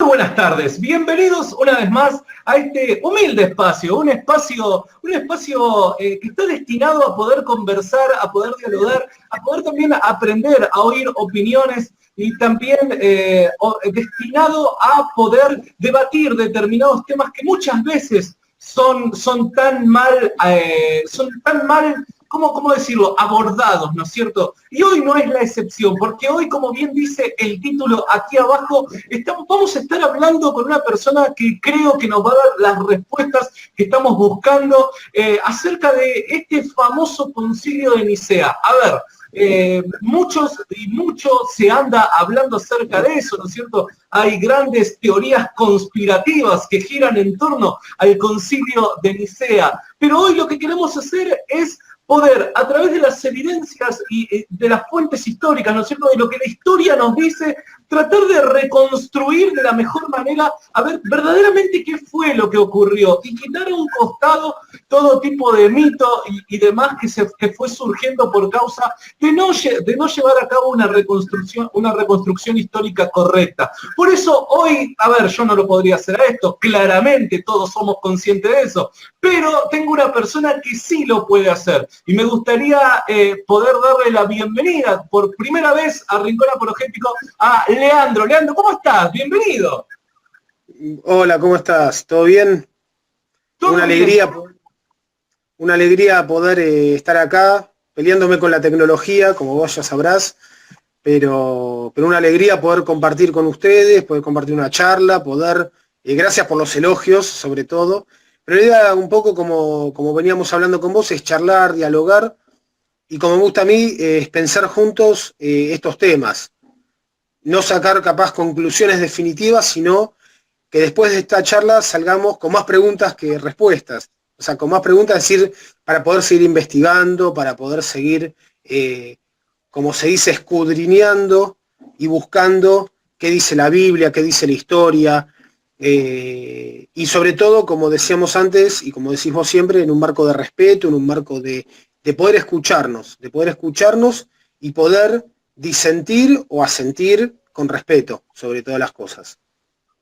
Buenas tardes, bienvenidos una vez más a este humilde espacio, un espacio que está destinado a poder conversar, a poder dialogar, a poder también aprender, a oír opiniones y también destinado a poder debatir determinados temas que muchas veces son tan mal, ¿cómo decirlo?, abordados, ¿no es cierto? Y hoy no es la excepción, porque hoy, como bien dice el título aquí abajo, vamos a estar hablando con una persona que creo que nos va a dar las respuestas que estamos buscando acerca de este famoso concilio de Nicea. A ver, mucho se anda hablando acerca de eso, ¿no es cierto? Hay grandes teorías conspirativas que giran en torno al concilio de Nicea, pero hoy lo que queremos hacer es poder, a través de las evidencias y de las fuentes históricas, ¿no es cierto?, de lo que la historia nos dice, tratar de reconstruir de la mejor manera, a ver verdaderamente qué fue lo que ocurrió y quitar a un costado todo tipo de mito y demás que fue surgiendo por causa de no llevar a cabo una reconstrucción histórica correcta. Por eso hoy, a ver, yo no lo podría hacer a esto, claramente todos somos conscientes de eso, pero tengo una persona que sí lo puede hacer. Y me gustaría poder darle la bienvenida por primera vez a Rincón Apologético a Leandro. Leandro, ¿cómo estás? Bienvenido. Hola, ¿cómo estás? ¿Todo bien? Una alegría poder estar acá, peleándome con la tecnología, como vos ya sabrás, pero una alegría poder compartir con ustedes, poder compartir una charla, gracias por los elogios, sobre todo, pero la idea un poco como veníamos hablando con vos, es charlar, dialogar, y como me gusta a mí, es pensar juntos estos temas. No sacar capaz conclusiones definitivas, sino que después de esta charla salgamos con más preguntas que respuestas. O sea, con más preguntas, es decir, para poder seguir investigando, para poder seguir, como se dice, escudriñando y buscando qué dice la Biblia, qué dice la historia, y sobre todo, como decíamos antes, y como decís vos siempre, en un marco de respeto, en un marco de poder escucharnos y poder disentir o asentir con respeto sobre todas las cosas.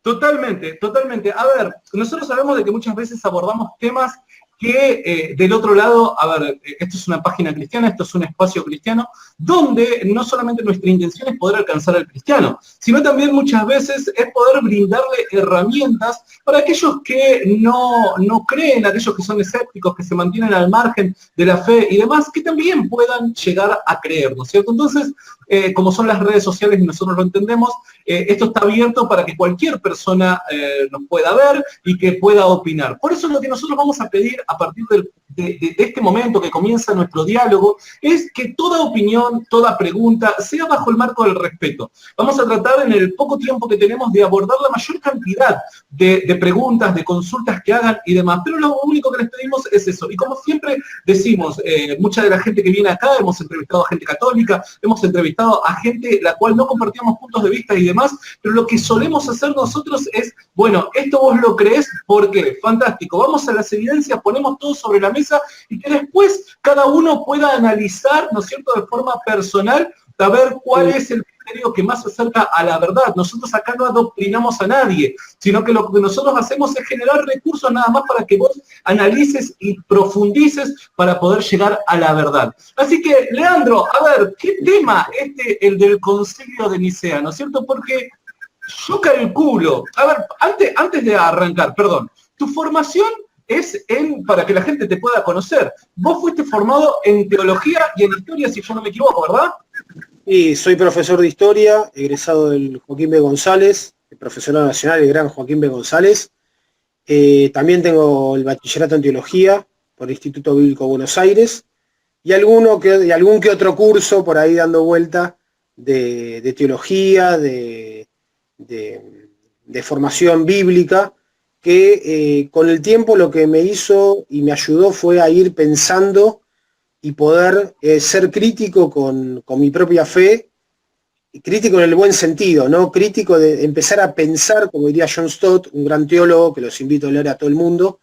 Totalmente, totalmente. A ver, nosotros sabemos de que muchas veces abordamos temas que del otro lado, a ver, esto es una página cristiana, esto es un espacio cristiano, donde no solamente nuestra intención es poder alcanzar al cristiano, sino también muchas veces es poder brindarle herramientas para aquellos que no creen, aquellos que son escépticos, que se mantienen al margen de la fe y demás, que también puedan llegar a creer, ¿no es cierto? Entonces, como son las redes sociales y nosotros lo entendemos, esto está abierto para que cualquier persona nos pueda ver y que pueda opinar. Por eso lo que nosotros vamos a pedir a partir de este momento que comienza nuestro diálogo es que toda opinión, toda pregunta sea bajo el marco del respeto. Vamos a tratar en el poco tiempo que tenemos de abordar la mayor cantidad de preguntas, de consultas que hagan y demás, pero lo único que les pedimos es eso. Y como siempre decimos, mucha de la gente que viene acá, hemos entrevistado a gente católica, hemos entrevistado a gente la cual no compartíamos puntos de vista y demás, pero lo que solemos hacer nosotros es, bueno, esto vos lo creés, ¿por qué? Fantástico, vamos a las evidencias, ponemos todo sobre la mesa y que después cada uno pueda analizar, ¿no es cierto?, de forma personal, a ver cuál es el criterio que más se acerca a la verdad. Nosotros acá no adoctrinamos a nadie, sino que lo que nosotros hacemos es generar recursos nada más para que vos analices y profundices para poder llegar a la verdad. Así que, Leandro, a ver, ¿qué tema el del concilio de Nicea, ¿no es cierto? Porque yo calculo, a ver, antes de arrancar, perdón, tu formación es para que la gente te pueda conocer. Vos fuiste formado en teología y en historia, si yo no me equivoco, ¿verdad? Sí, soy profesor de historia, egresado del Joaquín B. González, el profesorado nacional, el gran Joaquín B. González. También tengo el bachillerato en teología por el Instituto Bíblico Buenos Aires y algún que otro curso por ahí dando vuelta de teología, de formación bíblica, que con el tiempo lo que me hizo y me ayudó fue a ir pensando y poder ser crítico con mi propia fe, crítico en el buen sentido, ¿no? Crítico de empezar a pensar, como diría John Stott, un gran teólogo que los invito a leer a todo el mundo,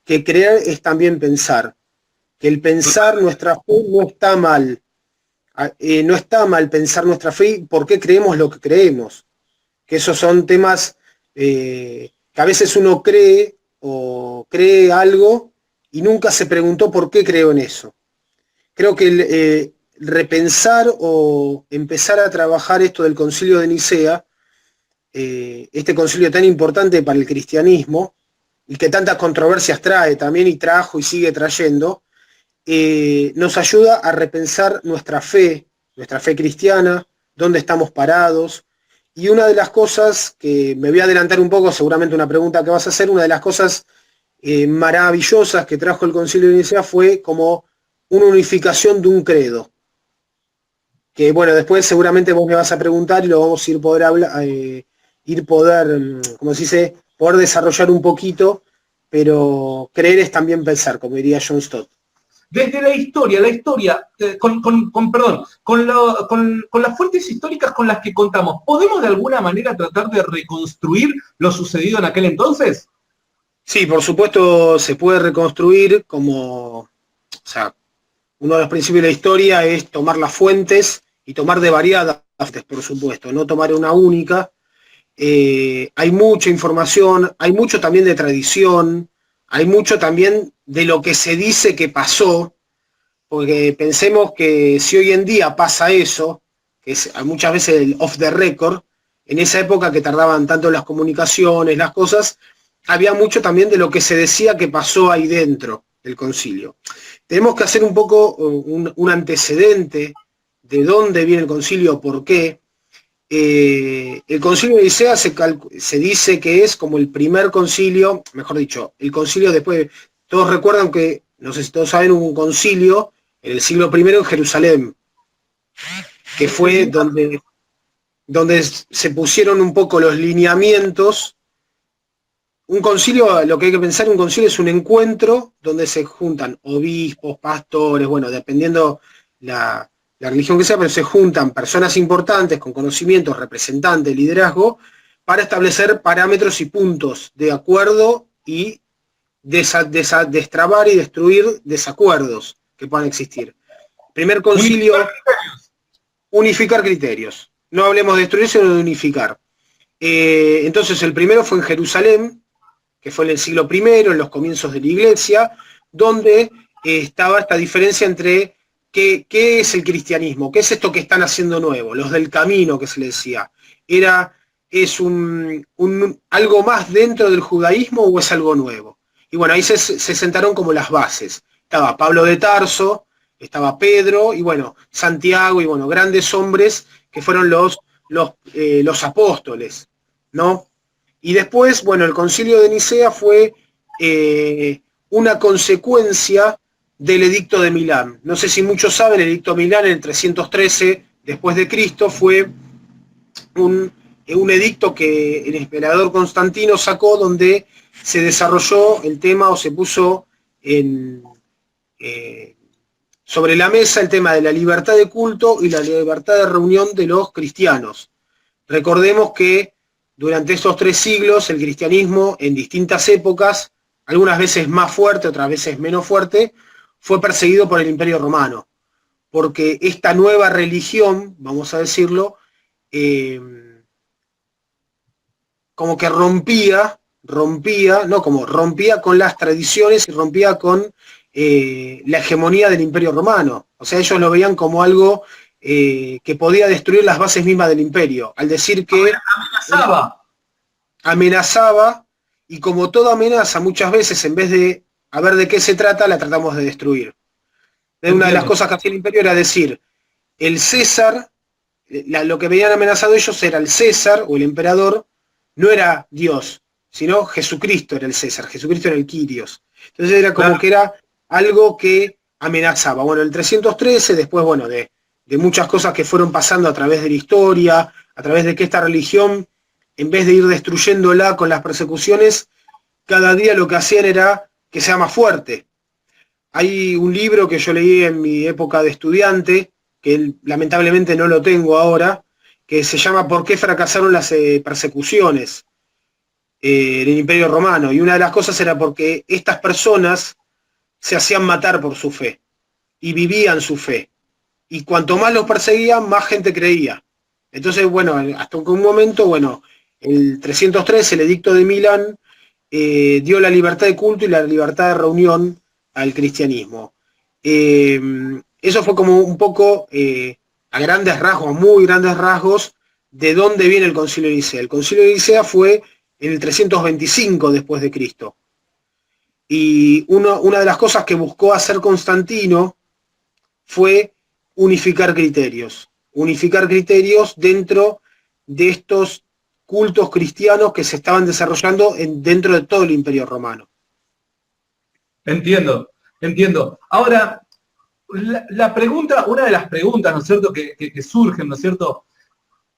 que creer es también pensar, que el pensar nuestra fe no está mal, no está mal pensar nuestra fe y por qué creemos lo que creemos, que esos son temas que a veces uno cree o cree algo y nunca se preguntó por qué creo en eso. Creo que repensar o empezar a trabajar esto del Concilio de Nicea, este concilio tan importante para el cristianismo y que tantas controversias trae también y trajo y sigue trayendo, nos ayuda a repensar nuestra fe cristiana, dónde estamos parados. Y una de las cosas, que me voy a adelantar un poco, seguramente una pregunta que vas a hacer, una de las cosas maravillosas que trajo el Concilio de Nicea fue como una unificación de un credo. Que bueno, después seguramente vos me vas a preguntar y lo vamos a como se dice, poder desarrollar un poquito, pero creer es también pensar, como diría John Stott. Desde la historia, con las fuentes históricas con las que contamos, ¿podemos de alguna manera tratar de reconstruir lo sucedido en aquel entonces? Sí, por supuesto se puede reconstruir como, o sea, uno de los principios de la historia es tomar las fuentes y tomar de variadas fuentes, por supuesto, no tomar una única. Hay mucha información, hay mucho también de tradición, hay mucho también de lo que se dice que pasó, porque pensemos que si hoy en día pasa eso, que es muchas veces el off the record, en esa época que tardaban tanto las comunicaciones, las cosas, había mucho también de lo que se decía que pasó ahí dentro del concilio. Tenemos que hacer un poco un antecedente de dónde viene el concilio, por qué. El concilio de Nicea se dice que es como el primer concilio, mejor dicho, el concilio después, todos recuerdan que, no sé si todos saben, hubo un concilio en el siglo I en Jerusalén, que fue donde se pusieron un poco los lineamientos. Un concilio, lo que hay que pensar, un concilio es un encuentro donde se juntan obispos, pastores, bueno, dependiendo la religión que sea, pero se juntan personas importantes con conocimientos, representantes, liderazgo, para establecer parámetros y puntos de acuerdo y destrabar y destruir desacuerdos que puedan existir. Primer concilio, unificar criterios. No hablemos de destruir, sino de unificar. Entonces el primero fue en Jerusalén, que fue en el siglo I, en los comienzos de la Iglesia, donde estaba esta diferencia entre qué es el cristianismo, qué es esto que están haciendo nuevo, los del camino que se le decía. ¿Es algo más dentro del judaísmo o es algo nuevo? Y bueno, ahí se sentaron como las bases. Estaba Pablo de Tarso, estaba Pedro, y bueno, Santiago, y bueno, grandes hombres que fueron los apóstoles, ¿no? Y después, bueno, el Concilio de Nicea fue una consecuencia del Edicto de Milán. No sé si muchos saben, el Edicto de Milán en el 313 después de Cristo fue un edicto que el emperador Constantino sacó, donde se desarrolló el tema o se puso sobre la mesa el tema de la libertad de culto y la libertad de reunión de los cristianos. Recordemos que durante estos 3 siglos el cristianismo en distintas épocas, algunas veces más fuerte, otras veces menos fuerte, fue perseguido por el Imperio Romano, porque esta nueva religión, vamos a decirlo, como que rompía con las tradiciones y rompía con la hegemonía del Imperio Romano. O sea, ellos lo veían como algo que podía destruir las bases mismas del imperio, al decir que amenazaba, y como toda amenaza, muchas veces en vez de a ver de qué se trata, la tratamos de destruir. Una de las cosas que hacía el imperio era decir, el César, lo que veían amenazado ellos era el César o el emperador, no era Dios, sino Jesucristo era el César, Jesucristo era el Kyrios. Entonces era como que era algo que amenazaba. Bueno, el 313, después, bueno, de muchas cosas que fueron pasando a través de la historia, a través de que esta religión, en vez de ir destruyéndola con las persecuciones, cada día lo que hacían era que sea más fuerte. Hay un libro que yo leí en mi época de estudiante, que lamentablemente no lo tengo ahora, que se llama ¿Por qué fracasaron las persecuciones en el Imperio Romano? Y una de las cosas era porque estas personas se hacían matar por su fe y vivían su fe. Y cuanto más los perseguían, más gente creía. Entonces, bueno, hasta un momento, bueno, el 303, el edicto de Milán, dio la libertad de culto y la libertad de reunión al cristianismo. Eso fue como un poco, a grandes rasgos, muy grandes rasgos, de dónde viene el Concilio de Nicea. El Concilio de Nicea fue en el 325 después de Cristo. Y una de las cosas que buscó hacer Constantino fue unificar criterios dentro de estos cultos cristianos que se estaban desarrollando dentro de todo el Imperio Romano. Entiendo. Ahora, la pregunta, una de las preguntas, ¿no es cierto?, que surgen, ¿no es cierto?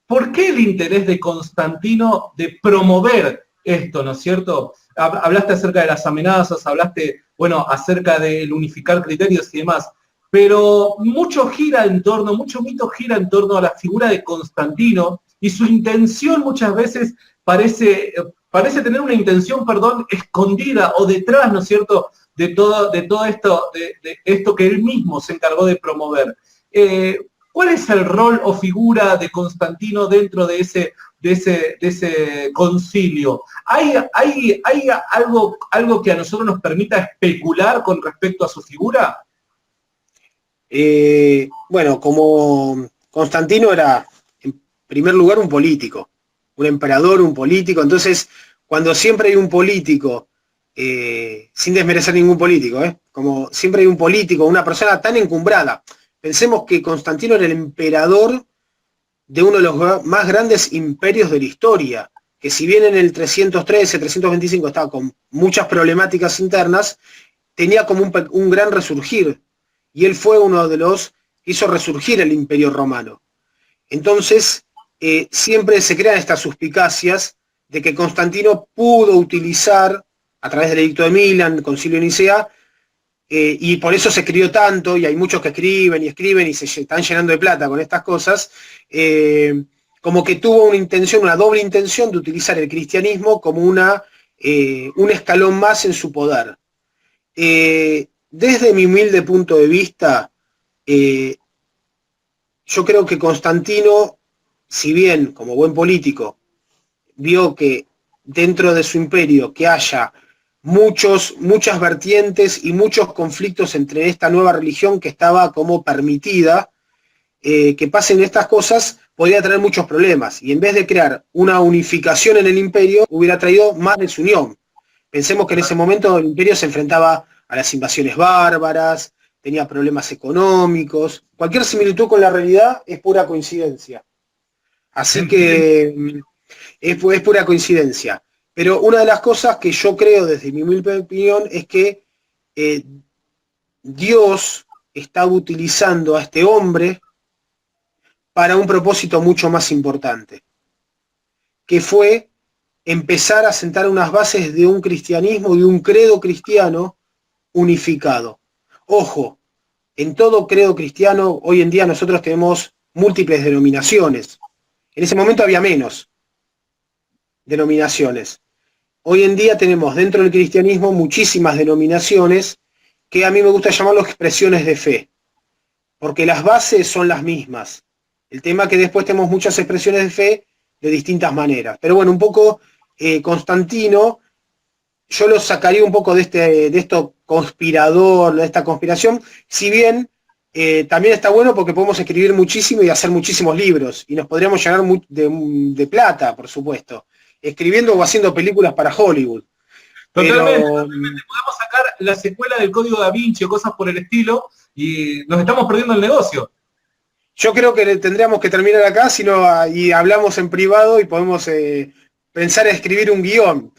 ¿Por qué el interés de Constantino de promover esto, ¿no es cierto? Hablaste acerca de las amenazas, hablaste, bueno, acerca del unificar criterios y demás, pero mucho mito gira en torno a la figura de Constantino y su intención muchas veces parece tener una intención, escondida o detrás, ¿no es cierto?, de todo esto, de esto que él mismo se encargó de promover. ¿Cuál es el rol o figura de Constantino dentro de ese concilio? ¿Hay algo que a nosotros nos permita especular con respecto a su figura? Bueno, como Constantino era, en primer lugar, un político, un emperador, un político. Entonces, cuando siempre hay un político, sin desmerecer ningún político, como siempre hay un político, una persona tan encumbrada. Pensemos que Constantino era el emperador de uno de los más grandes imperios de la historia, que si bien en el 313, 325 estaba con muchas problemáticas internas, tenía como un gran resurgir, y él fue uno de los que hizo resurgir el Imperio Romano. Entonces, siempre se crean estas suspicacias de que Constantino pudo utilizar, a través del edicto de Milán, el Concilio de Nicea, y por eso se escribió tanto, y hay muchos que escriben y se están llenando de plata con estas cosas, como que tuvo una doble intención de utilizar el cristianismo como un escalón más en su poder. Desde mi humilde punto de vista, yo creo que Constantino, si bien como buen político, vio que dentro de su imperio que haya muchas vertientes y muchos conflictos entre esta nueva religión que estaba como permitida, que pasen estas cosas, podría traer muchos problemas. Y en vez de crear una unificación en el imperio, hubiera traído más desunión. Pensemos que en ese momento el imperio se enfrentaba a las invasiones bárbaras, tenía problemas económicos. Cualquier similitud con la realidad es pura coincidencia. Así que es pura coincidencia. Pero una de las cosas que yo creo, desde mi humilde opinión, es que Dios estaba utilizando a este hombre para un propósito mucho más importante, que fue empezar a sentar unas bases de un cristianismo, de un credo cristiano unificado. Ojo, en todo credo cristiano, hoy en día nosotros tenemos múltiples denominaciones. En ese momento había menos denominaciones. Hoy en día tenemos dentro del cristianismo muchísimas denominaciones que a mí me gusta llamarlos expresiones de fe, porque las bases son las mismas. El tema es que después tenemos muchas expresiones de fe de distintas maneras. Pero bueno, un poco Constantino, yo lo sacaría un poco de esto conspirador, de esta conspiración, si bien también está bueno porque podemos escribir muchísimo y hacer muchísimos libros, y nos podríamos llenar de plata, por supuesto, escribiendo o haciendo películas para Hollywood. Totalmente. Podemos sacar la secuela del Código Da Vinci o cosas por el estilo y nos estamos perdiendo el negocio. Yo creo que tendríamos que terminar acá, y hablamos en privado y podemos pensar en escribir un guión.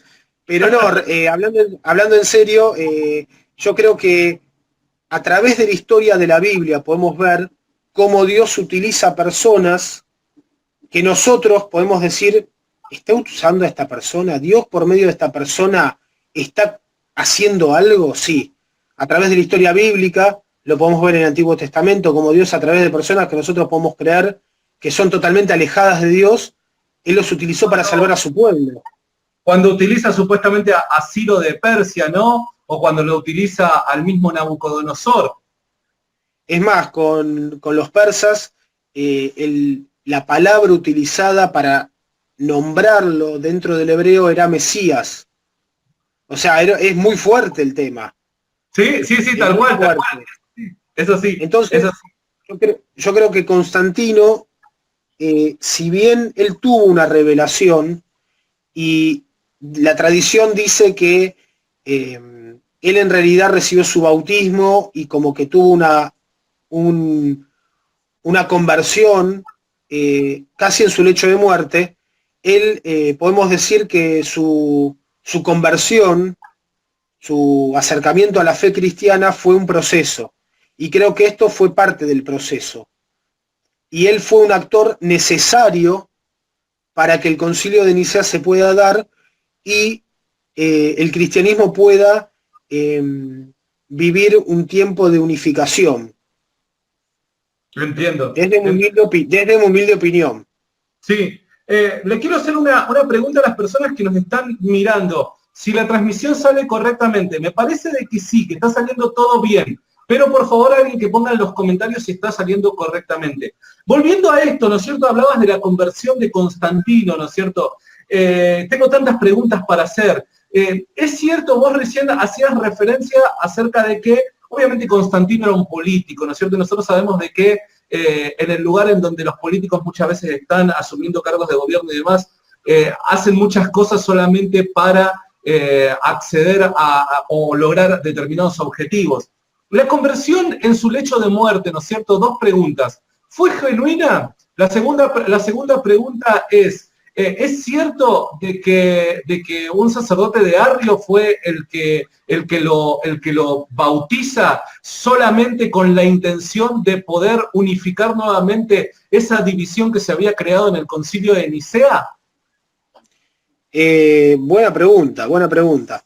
Pero no, hablando en serio, yo creo que a través de la historia de la Biblia podemos ver cómo Dios utiliza personas que nosotros podemos decir, ¿está usando a esta persona? ¿Dios por medio de esta persona está haciendo algo? Sí. A través de la historia bíblica lo podemos ver en el Antiguo Testamento, como Dios a través de personas que nosotros podemos creer que son totalmente alejadas de Dios, Él los utilizó para salvar a su pueblo. Cuando utiliza supuestamente a Ciro de Persia, ¿no? O cuando lo utiliza al mismo Nabucodonosor. Es más, con los persas, la palabra utilizada para nombrarlo dentro del hebreo era Mesías. O sea, es muy fuerte el tema. Sí, sí, sí, tal cual, tal cual. Eso sí, Entonces, eso sí. yo creo que Constantino, si bien él tuvo una revelación, y la tradición dice que él en realidad recibió su bautismo y como que tuvo una conversión casi en su lecho de muerte, él podemos decir que su conversión, su acercamiento a la fe cristiana fue un proceso. Y creo que esto fue parte del proceso. Y él fue un actor necesario para que el concilio de Nicea se pueda dar y el cristianismo pueda vivir un tiempo de unificación. Entiendo. Desde mi humilde opinión. Sí. Le quiero hacer una pregunta a las personas que nos están mirando. Si la transmisión sale correctamente, me parece de que sí, que está saliendo todo bien. Pero por favor, alguien que ponga en los comentarios si está saliendo correctamente. Volviendo a esto, ¿no es cierto? Hablabas de la conversión de Constantino, ¿no es cierto? Tengo tantas preguntas para hacer. Es cierto, vos recién hacías referencia acerca de que, obviamente, Constantino era un político, ¿no es cierto? Nosotros sabemos de que en el lugar en donde los políticos muchas veces están asumiendo cargos de gobierno y demás, hacen muchas cosas solamente para acceder o lograr determinados objetivos. La conversión en su lecho de muerte, ¿no es cierto? Dos preguntas. ¿Fue genuina? La segunda pregunta ¿es cierto de que un sacerdote de Arrio fue el que lo bautiza solamente con la intención de poder unificar nuevamente esa división que se había creado en el concilio de Nicea? Buena pregunta, buena pregunta.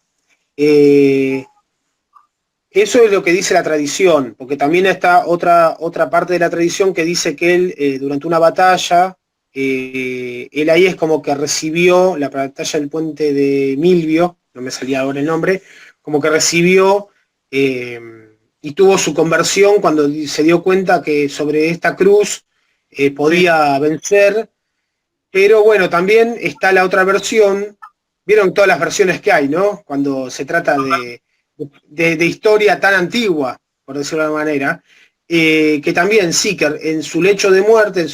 Eso es lo que dice la tradición, porque también está otra parte de la tradición que dice que él, durante una batalla, él ahí es como que recibió la batalla del puente de Milvio, no me salía ahora el nombre, como que recibió y tuvo su conversión cuando se dio cuenta que sobre esta cruz podía vencer, pero bueno, también está la otra versión, vieron todas las versiones que hay, ¿no? Cuando se trata de historia tan antigua, por decirlo de alguna manera, que también sí, que en su lecho de muerte,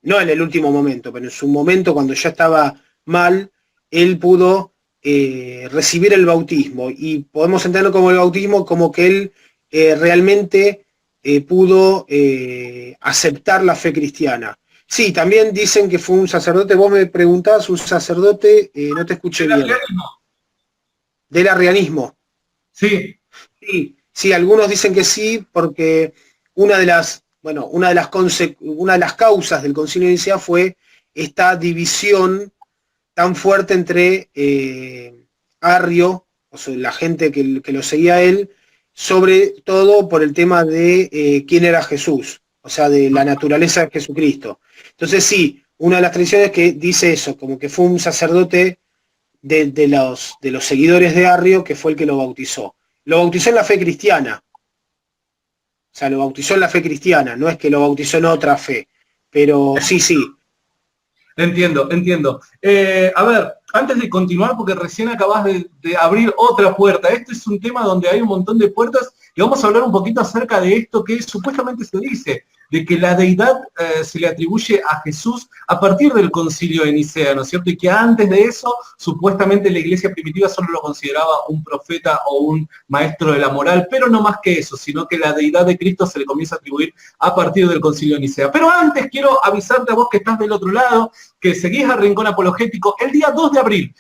no en el último momento, pero en su momento cuando ya estaba mal, él pudo recibir el bautismo. Y podemos entenderlo como el bautismo, como que él realmente pudo aceptar la fe cristiana. Sí, también dicen que fue un sacerdote, vos me preguntabas, un sacerdote, no te escuché bien. Del arrianismo. Sí. Sí, sí, algunos dicen que sí, porque una de las causas del Concilio de Nicea fue esta división tan fuerte entre Arrio, o sea, la gente que lo seguía a él, sobre todo por el tema de quién era Jesús, o sea, de la naturaleza de Jesucristo. Entonces sí, una de las tradiciones que dice eso, como que fue un sacerdote de los seguidores de Arrio que fue el que lo bautizó. Lo bautizó en la fe cristiana. O sea, lo bautizó en la fe cristiana, no es que lo bautizó en otra fe. Pero sí, sí. Entiendo, entiendo. A ver, antes de continuar, porque recién acabas de abrir otra puerta, este es un tema donde hay un montón de puertas y vamos a hablar un poquito acerca de esto que supuestamente se dice, de que la deidad se le atribuye a Jesús a partir del concilio de Nicea, ¿no es cierto? Y que antes de eso, supuestamente la iglesia primitiva solo lo consideraba un profeta o un maestro de la moral, pero no más que eso, sino que la deidad de Cristo se le comienza a atribuir a partir del concilio de Nicea. Pero antes quiero avisarte a vos que estás del otro lado, que seguís a Rincón Apologético el día 2 de abril,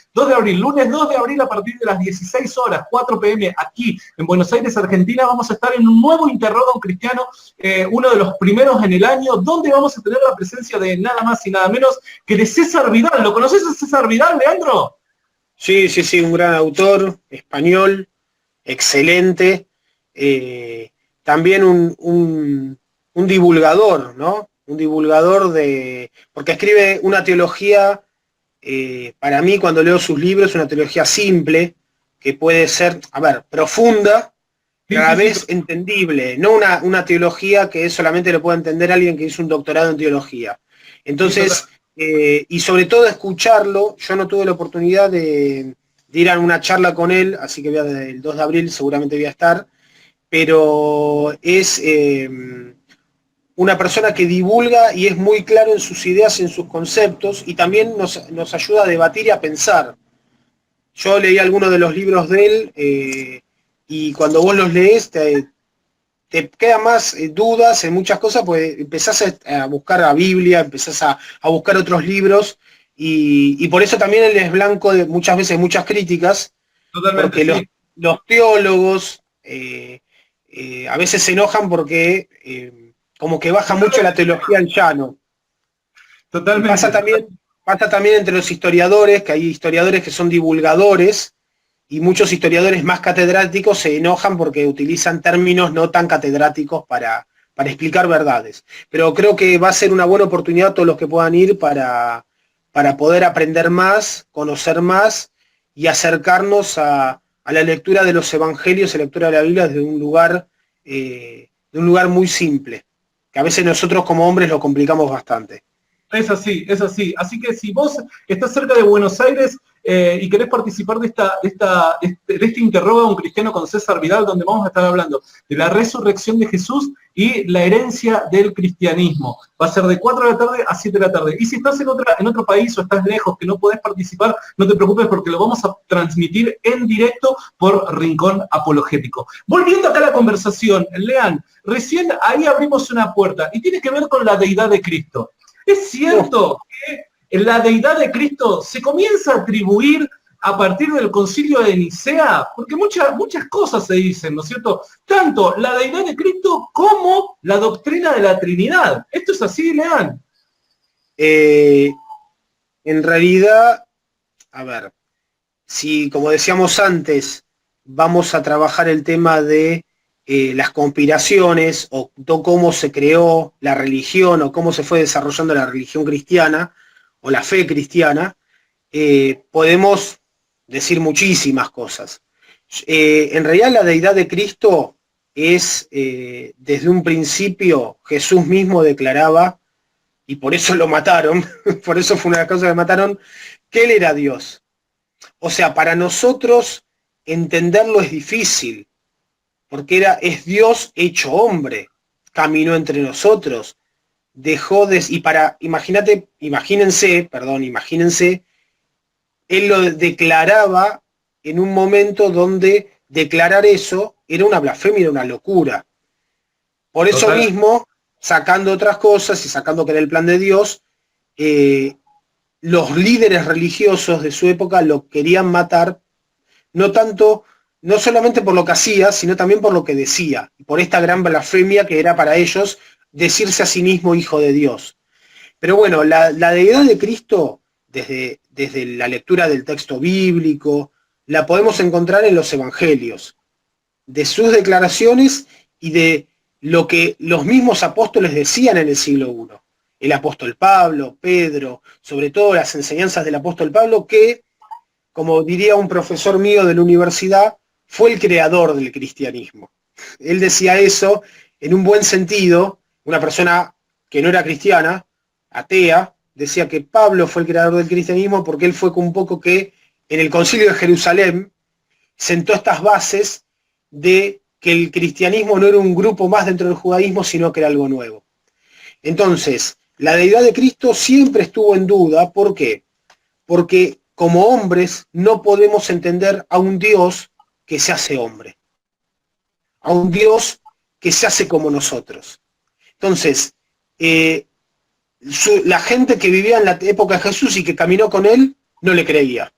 lunes 2 de abril a partir de las 16 horas, 4 p.m. aquí en Buenos Aires, Argentina, vamos a estar en un nuevo Interrogo Cristiano, uno de los primeros en el año, donde vamos a tener la presencia de nada más y nada menos que de César Vidal. ¿Lo conoces a César Vidal, Leandro? Sí, sí, sí, un gran autor, español, excelente, también un divulgador, ¿no? Un divulgador porque escribe una teología, para mí cuando leo sus libros, una teología simple, que puede ser, a ver, profunda, pero a la vez entendible, no una teología que solamente lo puede entender alguien que hizo un doctorado en teología. Entonces, y sobre todo escucharlo. Yo no tuve la oportunidad de ir a una charla con él, así que el 2 de abril seguramente voy a estar, pero es una persona que divulga y es muy claro en sus ideas y en sus conceptos, y también nos ayuda a debatir y a pensar. Yo leí algunos de los libros de él, y cuando vos los lees te quedan más dudas en muchas cosas, pues empezás a buscar la Biblia, empezás a buscar otros libros, y por eso también él es blanco de muchas veces muchas críticas, Totalmente, porque sí. los teólogos a veces se enojan porque como que baja mucho la teología al llano. Y Totalmente. pasa también entre los historiadores, que hay historiadores que son divulgadores, y muchos historiadores más catedráticos se enojan porque utilizan términos no tan catedráticos para explicar verdades. Pero creo que va a ser una buena oportunidad todos los que puedan ir para poder aprender más, conocer más y acercarnos a la lectura de los evangelios, a la lectura de la Biblia desde de un lugar muy simple, que a veces nosotros como hombres lo complicamos bastante. Es así, es así. Así que si vos estás cerca de Buenos Aires y querés participar de este interroga a un cristiano con César Vidal, donde vamos a estar hablando de la resurrección de Jesús y la herencia del cristianismo. Va a ser de 4 de la tarde a 7 de la tarde. Y si estás en otro país o estás lejos, que no podés participar, no te preocupes porque lo vamos a transmitir en directo por Rincón Apologético. Volviendo acá a la conversación, Lean, recién ahí abrimos una puerta y tiene que ver con la deidad de Cristo. ¿Es cierto que la deidad de Cristo se comienza a atribuir a partir del concilio de Nicea? Porque muchas cosas se dicen, ¿no es cierto? Tanto la deidad de Cristo como la doctrina de la Trinidad. ¿Esto es así, Leán? En realidad, a ver, si como decíamos antes, vamos a trabajar el tema de las conspiraciones o cómo se creó la religión o cómo se fue desarrollando la religión cristiana o la fe cristiana, podemos decir muchísimas cosas. En realidad la deidad de Cristo es, desde un principio, Jesús mismo declaraba, y por eso lo mataron, por eso fue una de las causas que mataron, que él era Dios. O sea, para nosotros entenderlo es difícil, porque es Dios hecho hombre, caminó entre nosotros, imagínense, él lo declaraba en un momento donde declarar eso era una blasfemia, era una locura. Por eso Total. mismo, sacando otras cosas y sacando que era el plan de Dios, los líderes religiosos de su época lo querían matar, no solamente por lo que hacía, sino también por lo que decía, por esta gran blasfemia que era para ellos decirse a sí mismo hijo de Dios. Pero bueno, la deidad de Cristo, desde la lectura del texto bíblico, la podemos encontrar en los evangelios, de sus declaraciones y de lo que los mismos apóstoles decían en el siglo I. El apóstol Pablo, Pedro, sobre todo las enseñanzas del apóstol Pablo, que, como diría un profesor mío de la universidad, fue el creador del cristianismo. Él decía eso en un buen sentido, una persona que no era cristiana, atea, decía que Pablo fue el creador del cristianismo porque él fue un poco que en el concilio de Jerusalén sentó estas bases de que el cristianismo no era un grupo más dentro del judaísmo, sino que era algo nuevo. Entonces, la deidad de Cristo siempre estuvo en duda. ¿Por qué? Porque como hombres no podemos entender a un Dios que se hace hombre, a un Dios que se hace como nosotros. Entonces, la gente que vivía en la época de Jesús y que caminó con él, no le creía.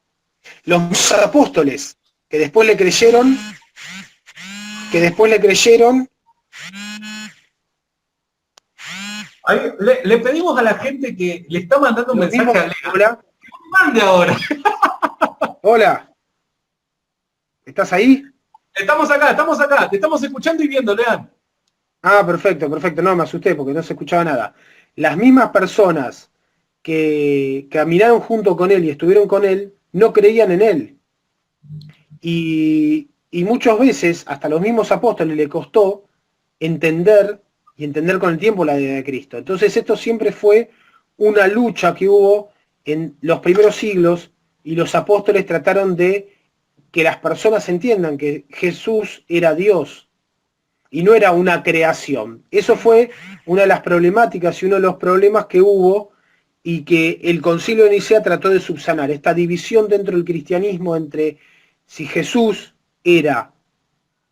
Los apóstoles, que después le creyeron, Ahí, le pedimos a la gente que le está mandando un lo mensaje mismo. a Lean, Hola, que lo mande ahora. hola, ¿estás ahí? Estamos acá, te estamos escuchando y viendo, Lean. Ah, perfecto, no, me asusté porque no se escuchaba nada. Las mismas personas que caminaron junto con él y estuvieron con él, no creían en él. Y muchas veces, hasta a los mismos apóstoles le costó entender, y entender con el tiempo la deidad de Cristo. Entonces esto siempre fue una lucha que hubo en los primeros siglos y los apóstoles trataron de que las personas entiendan que Jesús era Dios y no era una creación. Eso fue una de las problemáticas y uno de los problemas que hubo y que el Concilio de Nicea trató de subsanar, esta división dentro del cristianismo entre si Jesús era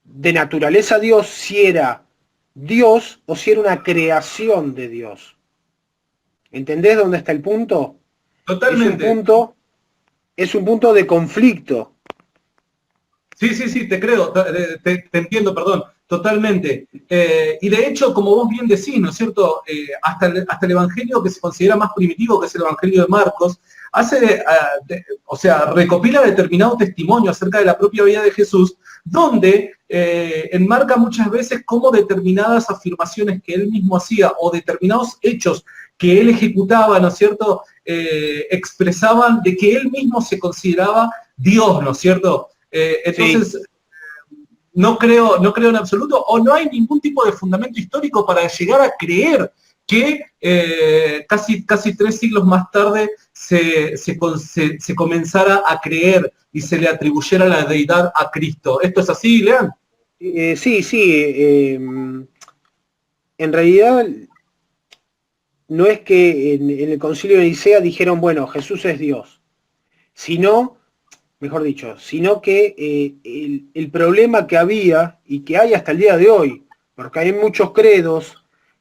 de naturaleza Dios, si era Dios o si era una creación de Dios. ¿Entendés dónde está el punto? Totalmente. Es un punto de conflicto. Sí, te creo, te entiendo, perdón, totalmente. Y de hecho, como vos bien decís, ¿no es cierto? Hasta el Evangelio que se considera más primitivo, que es el Evangelio de Marcos, o sea, recopila determinado testimonio acerca de la propia vida de Jesús, donde enmarca muchas veces cómo determinadas afirmaciones que él mismo hacía o determinados hechos que él ejecutaba, ¿no es cierto?, expresaban de que él mismo se consideraba Dios, ¿no es cierto? Entonces, sí. no creo en absoluto, o no hay ningún tipo de fundamento histórico para llegar a creer que casi 3 siglos más tarde se comenzara a creer y se le atribuyera la deidad a Cristo. ¿Esto es así, Lean? Sí. En realidad, no es que en el Concilio de Nicea dijeron, bueno, Jesús es Dios, sino que el problema que había y que hay hasta el día de hoy, porque hay muchos credos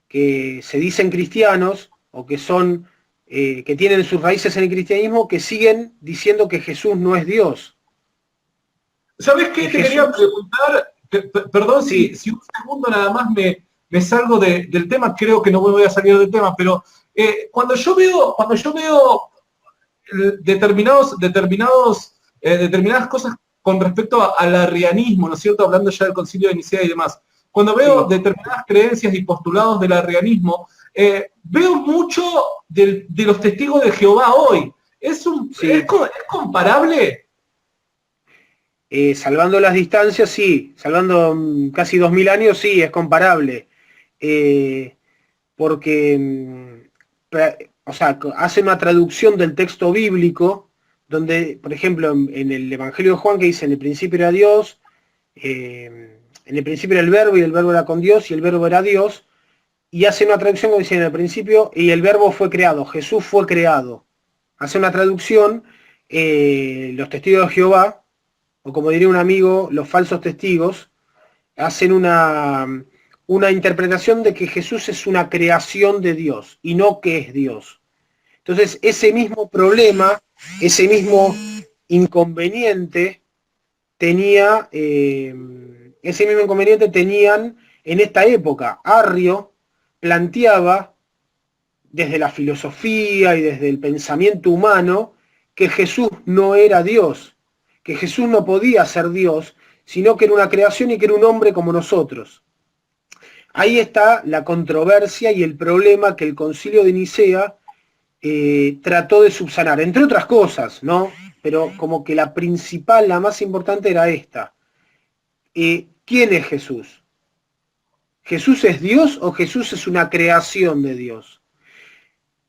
que se dicen cristianos o que son que tienen sus raíces en el cristianismo, que siguen diciendo que Jesús no es Dios. ¿Sabes qué? Te quería preguntar, perdón si un segundo nada más me salgo del tema, creo que no me voy a salir del tema, pero cuando yo veo determinadas cosas con respecto al arrianismo, ¿no es cierto? Hablando ya del Concilio de Nicea y demás. Cuando veo determinadas creencias y postulados del arrianismo, veo mucho de los testigos de Jehová hoy. ¿Es comparable? Salvando las distancias, sí. Salvando casi 2000 años, sí, es comparable. Porque, o sea, hace una traducción del texto bíblico donde, por ejemplo, en el Evangelio de Juan, que dice, en el principio era Dios, en el principio era el verbo, y el verbo era con Dios, y el verbo era Dios, y hace una traducción que dice, en el principio, y el verbo fue creado, Jesús fue creado. Hace una traducción, los testigos de Jehová, o como diría un amigo, los falsos testigos, hacen una interpretación de que Jesús es una creación de Dios, y no que es Dios. Entonces, ese mismo problema, ese mismo inconveniente tenían en esta época. Arrio planteaba desde la filosofía y desde el pensamiento humano que Jesús no era Dios, que Jesús no podía ser Dios, sino que era una creación y que era un hombre como nosotros. Ahí está la controversia y el problema que el Concilio de Nicea trató de subsanar, entre otras cosas, ¿no? Pero como que la principal, la más importante era esta. ¿Quién es Jesús? ¿Jesús es Dios o Jesús es una creación de Dios?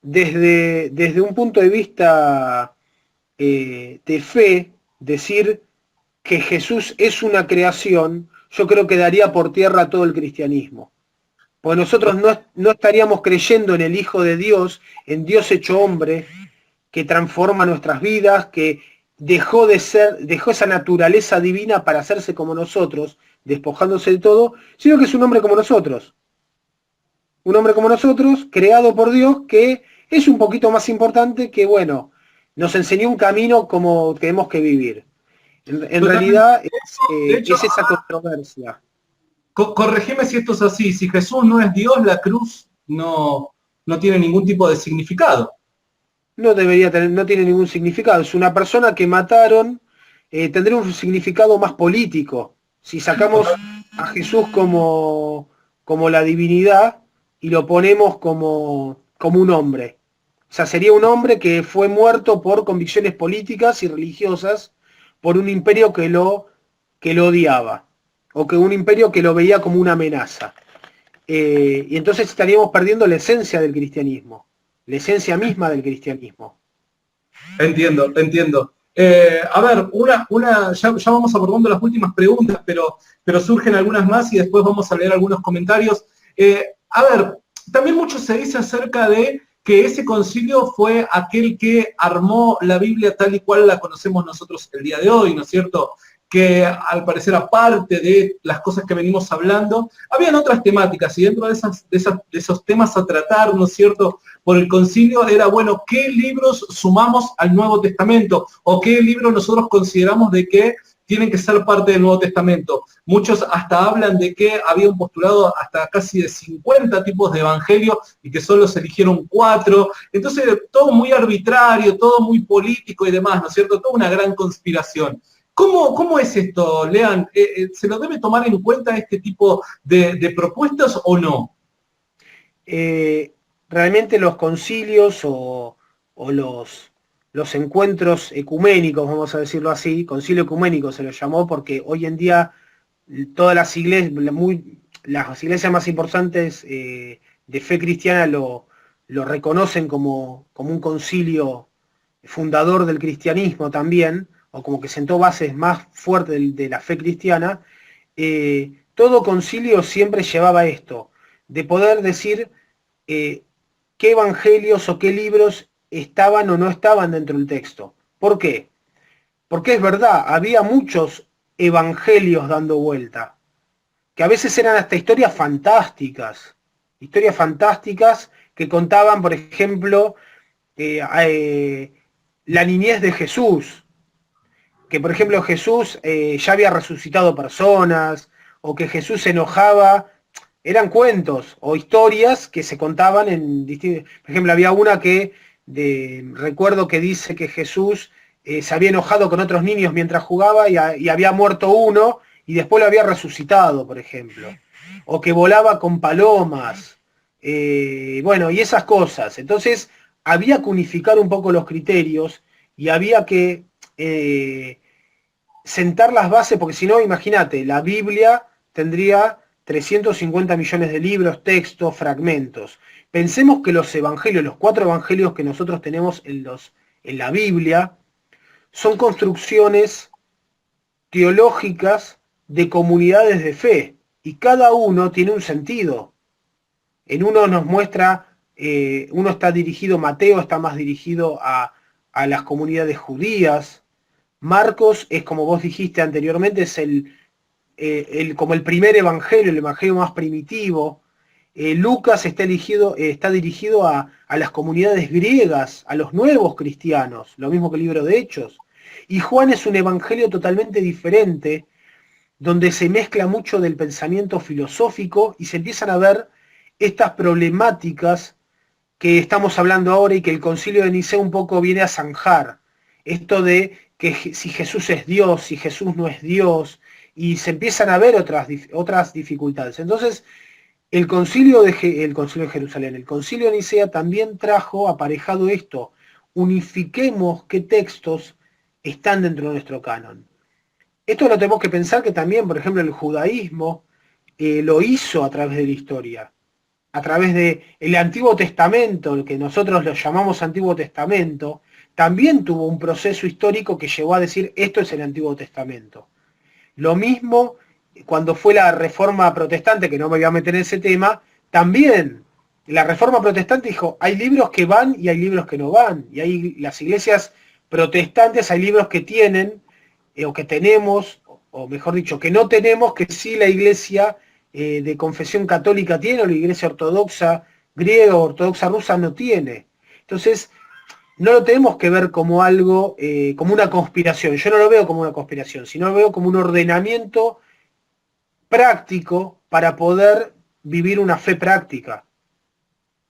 Desde un punto de vista de fe, decir que Jesús es una creación, yo creo que daría por tierra todo el cristianismo. Porque nosotros no estaríamos creyendo en el Hijo de Dios, en Dios hecho hombre, que transforma nuestras vidas, que dejó esa naturaleza divina para hacerse como nosotros, despojándose de todo, sino que es un hombre como nosotros. Un hombre como nosotros, creado por Dios, que es un poquito más importante que, bueno, nos enseñó un camino como tenemos que vivir. En realidad es esa controversia. Corregime si esto es así. Si Jesús no es Dios, la cruz no tiene ningún tipo de significado. No tiene ningún significado. Es una persona que mataron, tendría un significado más político. Si sacamos a Jesús como la divinidad y lo ponemos como un hombre. O sea, sería un hombre que fue muerto por convicciones políticas y religiosas por un imperio que lo odiaba, o que un imperio que lo veía como una amenaza. Y entonces estaríamos perdiendo la esencia del cristianismo. la esencia misma del cristianismo. Entiendo, entiendo. A ver, ya vamos abordando las últimas preguntas, pero surgen algunas más y después vamos a leer algunos comentarios. A ver, también mucho se dice acerca de que ese concilio fue aquel que armó la Biblia tal y cual la conocemos nosotros el día de hoy, ¿no es cierto? Que al parecer, aparte de las cosas que venimos hablando, habían otras temáticas, y dentro de esos temas a tratar, ¿no es cierto?, por el concilio era, bueno, ¿qué libros sumamos al Nuevo Testamento? ¿O qué libros nosotros consideramos de que tienen que ser parte del Nuevo Testamento? Muchos hasta hablan de que había un postulado hasta casi de 50 tipos de evangelio y que solo se eligieron 4. Entonces, todo muy arbitrario, todo muy político y demás, ¿no es cierto? Toda una gran conspiración. ¿Cómo es esto, Lean? ¿Se lo debe tomar en cuenta este tipo de propuestas o no? Realmente los concilios o los encuentros ecuménicos, vamos a decirlo así, concilio ecuménico se lo llamó porque hoy en día todas las iglesias más importantes de fe cristiana lo reconocen como un concilio fundador del cristianismo también, o como que sentó bases más fuertes de la fe cristiana. Todo concilio siempre llevaba esto, de poder decir qué evangelios o qué libros estaban o no estaban dentro del texto. ¿Por qué? Porque es verdad, había muchos evangelios dando vuelta, que a veces eran hasta historias fantásticas que contaban, por ejemplo, la niñez de Jesús, que por ejemplo Jesús ya había resucitado personas, o que Jesús se enojaba. Eran cuentos o historias que se contaban en distintos... Por ejemplo, había una recuerdo que dice que Jesús se había enojado con otros niños mientras jugaba y había muerto uno y después lo había resucitado, por ejemplo. O que volaba con palomas. Bueno, y esas cosas. Entonces, había que unificar un poco los criterios y había que sentar las bases, porque si no, imagínate, la Biblia tendría 350 millones de libros, textos, fragmentos. Pensemos que los evangelios, los 4 evangelios que nosotros tenemos en la Biblia, son construcciones teológicas de comunidades de fe, y cada uno tiene un sentido. En uno nos muestra, uno está dirigido, Mateo está más dirigido a las comunidades judías. Marcos es, como vos dijiste anteriormente, es como el primer evangelio, el evangelio más primitivo. Lucas está dirigido a las comunidades griegas, a los nuevos cristianos, lo mismo que el libro de Hechos. Y Juan es un evangelio totalmente diferente, donde se mezcla mucho del pensamiento filosófico y se empiezan a ver estas problemáticas que estamos hablando ahora y que el Concilio de Nicea un poco viene a zanjar. Esto de que si Jesús es Dios, si Jesús no es Dios, y se empiezan a ver otras dificultades. Entonces, el concilio de Jerusalén, el concilio de Nicea también trajo aparejado esto: unifiquemos qué textos están dentro de nuestro canon. Esto lo tenemos que pensar que también, por ejemplo, el judaísmo lo hizo a través de la historia, a través del Antiguo Testamento, el que nosotros lo llamamos Antiguo Testamento, también tuvo un proceso histórico que llevó a decir esto es el Antiguo Testamento. Lo mismo cuando fue la Reforma Protestante, que no me voy a meter en ese tema, también la Reforma Protestante dijo, hay libros que van y hay libros que no van. Y hay las iglesias protestantes, hay libros que tienen, o que tenemos, o mejor dicho, que no tenemos, que sí la iglesia de confesión católica tiene, o la iglesia ortodoxa griega o ortodoxa rusa no tiene. Entonces, no lo tenemos que ver como algo, como una conspiración. Yo no lo veo como una conspiración, sino lo veo como un ordenamiento práctico para poder vivir una fe práctica.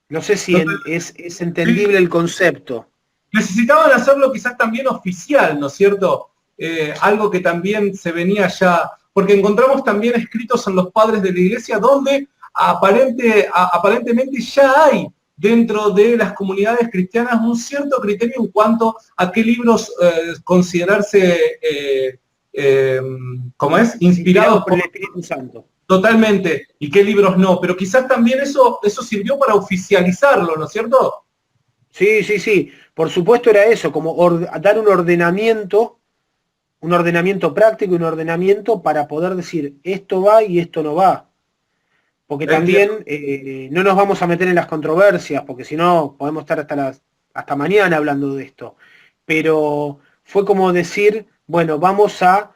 No sé si es entendible el concepto. Necesitaban hacerlo quizás también oficial, ¿no es cierto? Algo que también se venía ya, porque encontramos también escritos en los padres de la iglesia donde aparentemente ya hay dentro de las comunidades cristianas un cierto criterio en cuanto a qué libros considerarse, ¿cómo es? Inspirados por el Espíritu Santo. Totalmente, y qué libros no, pero quizás también eso sirvió para oficializarlo, ¿no es cierto? Sí, sí, sí. Por supuesto era eso, como dar un ordenamiento práctico y un ordenamiento para poder decir esto va y esto no va. Porque Entiendo. también no nos vamos a meter en las controversias, porque si no podemos estar hasta mañana hablando de esto. Pero fue como decir, bueno, vamos a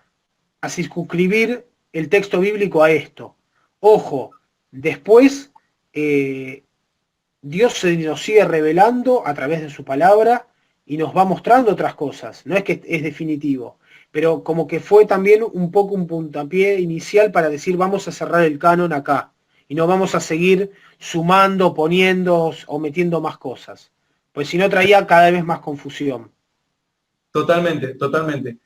circunscribir el texto bíblico a esto. Ojo, después Dios se nos sigue revelando a través de su palabra y nos va mostrando otras cosas. No es que es definitivo, pero como que fue también un poco un puntapié inicial para decir vamos a cerrar el canon acá y no vamos a seguir sumando, poniendo o metiendo más cosas. Pues si no traía cada vez más confusión. Totalmente, totalmente.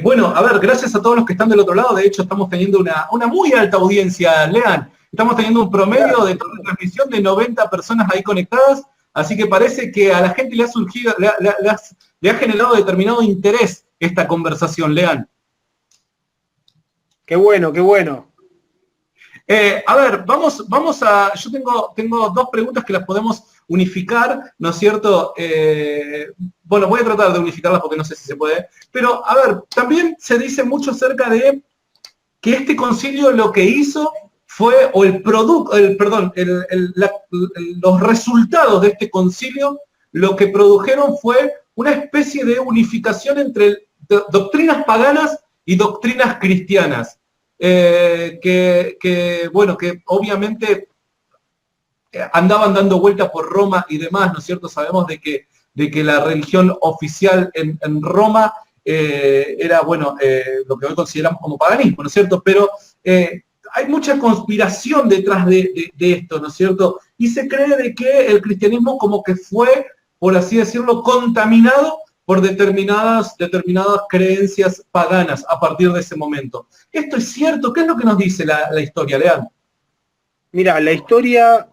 Bueno, a ver, gracias a todos los que están del otro lado. De hecho, estamos teniendo una muy alta audiencia, Lean. Estamos teniendo un promedio de toda la transmisión de 90 personas ahí conectadas. Así que parece que a la gente le ha surgido, le ha generado determinado interés esta conversación, Lean. Qué bueno, qué bueno. A ver, vamos a. Yo tengo dos preguntas que las podemos unificar, ¿no es cierto? Bueno, voy a tratar de unificarlas porque no sé si se puede. Pero, a ver, también se dice mucho acerca de que este concilio lo que hizo fue, o el producto, los resultados de este concilio, lo que produjeron fue una especie de unificación entre doctrinas paganas y doctrinas cristianas. Bueno, que obviamente andaban dando vueltas por Roma y demás, ¿no es cierto? Sabemos de que la religión oficial en Roma era, bueno, lo que hoy consideramos como paganismo, ¿no es cierto? Pero hay mucha conspiración detrás de esto, ¿no es cierto? Y se cree de que el cristianismo como que fue, por así decirlo, contaminado por determinadas creencias paganas a partir de ese momento. ¿Esto es cierto? ¿Qué es lo que nos dice la historia, Lean? Mira, la historia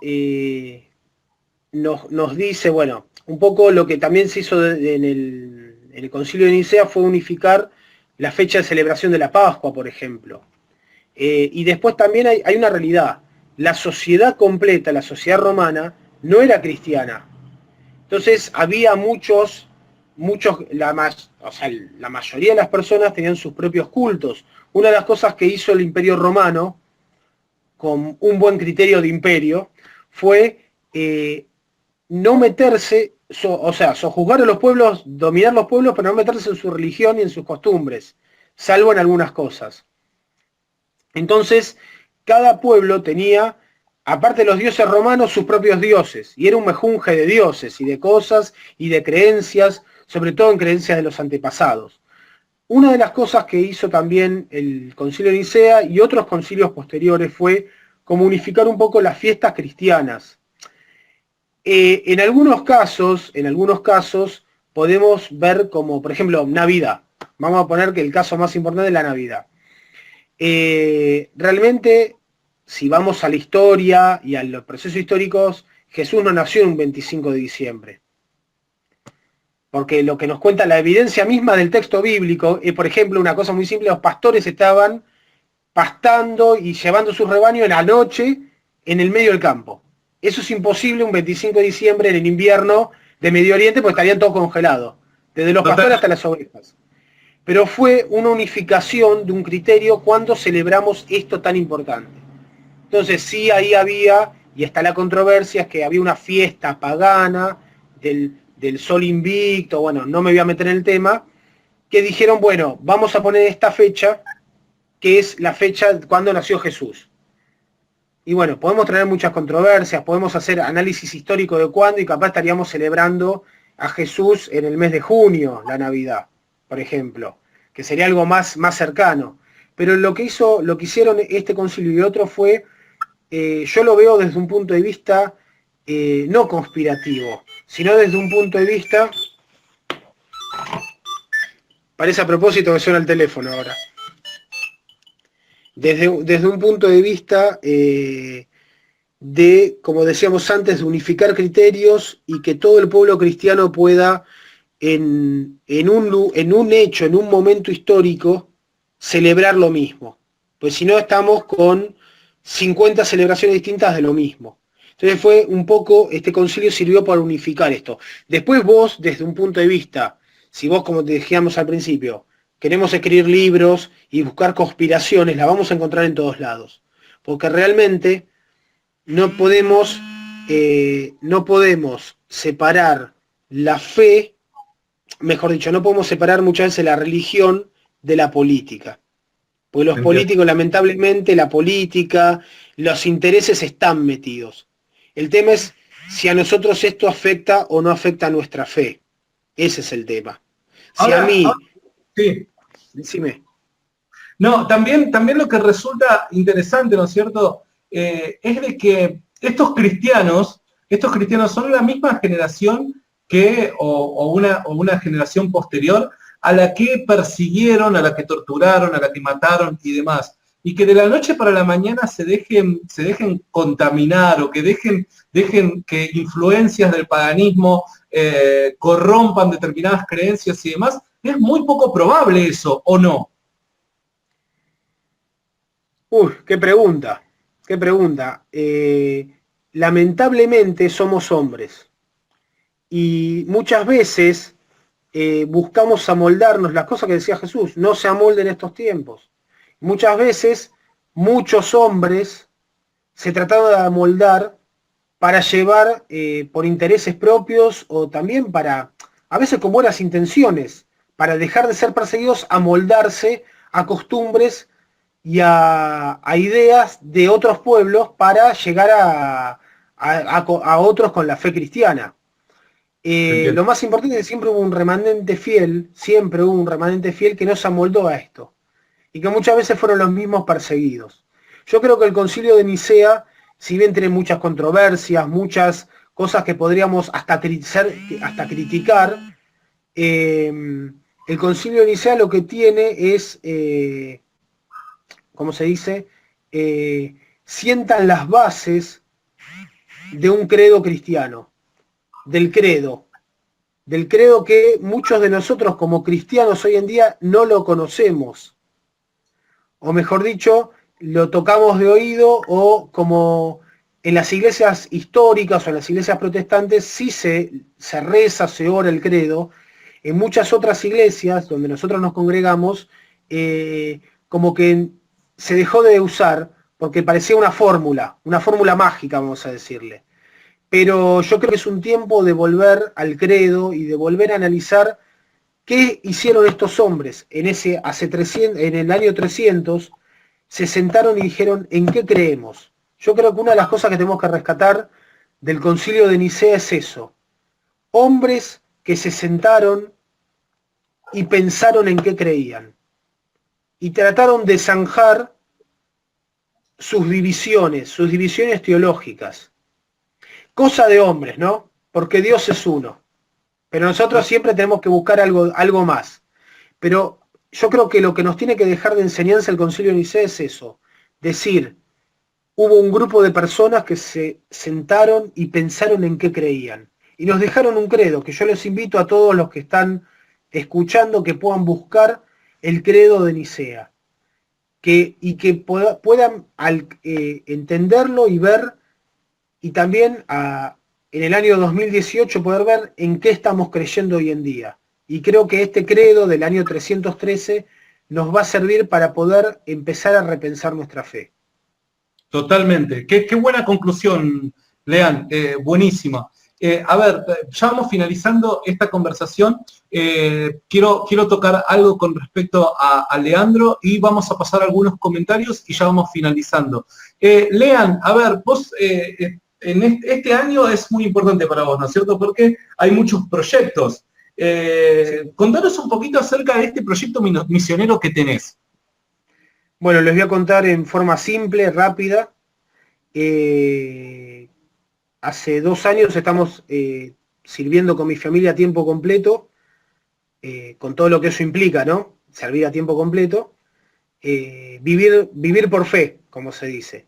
nos dice, bueno, un poco lo que también se hizo en el Concilio de Nicea fue unificar la fecha de celebración de la Pascua, por ejemplo. Y después también hay una realidad. La sociedad completa, la sociedad romana, no era cristiana. Entonces había la mayoría de las personas tenían sus propios cultos. Una de las cosas que hizo el Imperio Romano, con un buen criterio de imperio, fue no meterse, sojuzgar a los pueblos, dominar los pueblos, pero no meterse en su religión y en sus costumbres, salvo en algunas cosas. Entonces, cada pueblo tenía, aparte de los dioses romanos, sus propios dioses, y era un mejunje de dioses y de cosas y de creencias, sobre todo en creencias de los antepasados. Una de las cosas que hizo también el Concilio de Nicea y otros concilios posteriores fue como unificar un poco las fiestas cristianas. En algunos casos podemos ver como, por ejemplo, Navidad. Vamos a poner que el caso más importante es la Navidad. Realmente, si vamos a la historia y a los procesos históricos, Jesús no nació un 25 de diciembre. Porque lo que nos cuenta la evidencia misma del texto bíblico es, por ejemplo, una cosa muy simple: los pastores estaban pastando y llevando sus rebaños en la noche en el medio del campo. Eso es imposible un 25 de diciembre en el invierno de Medio Oriente, porque estarían todos congelados, desde los pastores hasta las ovejas. Pero fue una unificación de un criterio cuando celebramos esto tan importante. Entonces sí, ahí había, y está la controversia, es que había una fiesta pagana del sol invicto, bueno, no me voy a meter en el tema, que dijeron, bueno, vamos a poner esta fecha, que es la fecha cuando nació Jesús. Y bueno, podemos traer muchas controversias, podemos hacer análisis histórico de cuándo, y capaz estaríamos celebrando a Jesús en el mes de junio, la Navidad, por ejemplo, que sería algo más cercano. Pero lo que hicieron este concilio y otro fue, yo lo veo desde un punto de vista no conspirativo, sino desde un punto de vista... Parece a propósito que suena el teléfono ahora. Desde un punto de vista de, como decíamos antes, de unificar criterios y que todo el pueblo cristiano pueda, en un hecho, en un momento histórico, celebrar lo mismo. Pues si no, estamos con 50 celebraciones distintas de lo mismo. Entonces fue un poco, este concilio sirvió para unificar esto. Después vos, desde un punto de vista, si vos, como te decíamos al principio, queremos escribir libros y buscar conspiraciones, la vamos a encontrar en todos lados. Porque realmente no podemos separar la fe, mejor dicho, no podemos separar muchas veces la religión de la política. Porque los Entiendo. políticos, lamentablemente, la política, los intereses están metidos. El tema es si a nosotros esto afecta o no afecta a nuestra fe. Ese es el tema. Si a Ahora, mí, sí. decime. No, también lo que resulta interesante, ¿no es cierto? Es de que estos cristianos son la misma generación o una generación posterior a la que persiguieron, a la que torturaron, a la que mataron y demás. Y que de la noche para la mañana se dejen contaminar o que dejen que influencias del paganismo corrompan determinadas creencias y demás, es muy poco probable eso, ¿o no? Uy, qué pregunta, qué pregunta. Lamentablemente somos hombres y muchas veces buscamos amoldarnos, las cosas que decía Jesús, no se amolden estos tiempos. Muchas veces muchos hombres se trataron de amoldar para llevar por intereses propios o también para, a veces con buenas intenciones, para dejar de ser perseguidos, amoldarse a costumbres y a ideas de otros pueblos para llegar a otros con la fe cristiana. Entiendo. Lo más importante es que siempre hubo un remanente fiel que no se amoldó a esto y que muchas veces fueron los mismos perseguidos. Yo creo que el concilio de Nicea, si bien tiene muchas controversias, muchas cosas que podríamos hasta criticar, el concilio de Nicea lo que tiene es, ¿cómo se dice? Sientan las bases de un credo cristiano, del credo, que muchos de nosotros como cristianos hoy en día no lo conocemos. O mejor dicho, lo tocamos de oído o como en las iglesias históricas o en las iglesias protestantes sí se reza, se ora el credo. En muchas otras iglesias donde nosotros nos congregamos, como que se dejó de usar porque parecía una fórmula mágica, vamos a decirle. Pero yo creo que es un tiempo de volver al credo y de volver a analizar qué hicieron estos hombres en el año 300, se sentaron y dijeron en qué creemos. Yo creo que una de las cosas que tenemos que rescatar del concilio de Nicea es eso. Hombres que se sentaron y pensaron en qué creían. Y trataron de zanjar sus divisiones teológicas. Cosa de hombres, ¿no? Porque Dios es uno. Pero nosotros siempre tenemos que buscar algo más. Pero yo creo que lo que nos tiene que dejar de enseñanza el Concilio de Nicea es eso. Decir, hubo un grupo de personas que se sentaron y pensaron en qué creían. Y nos dejaron un credo, que yo les invito a todos los que están escuchando que puedan buscar el credo de Nicea. Y que puedan entenderlo y ver, y también en el año 2018 poder ver en qué estamos creyendo hoy en día. Y creo que este credo del año 313 nos va a servir para poder empezar a repensar nuestra fe. Totalmente. Qué buena conclusión, Lean. Buenísima. A ver, ya vamos finalizando esta conversación. Quiero tocar algo con respecto a Leandro y vamos a pasar algunos comentarios y ya vamos finalizando. Lean, a ver, vos en este año es muy importante para vos, ¿no es cierto? Porque hay muchos proyectos. Sí. Contanos un poquito acerca de este proyecto misionero que tenés. Bueno, les voy a contar en forma simple, rápida. Hace 2 años estamos sirviendo con mi familia a tiempo completo, con todo lo que eso implica, ¿no? Servir a tiempo completo. Vivir por fe, como se dice.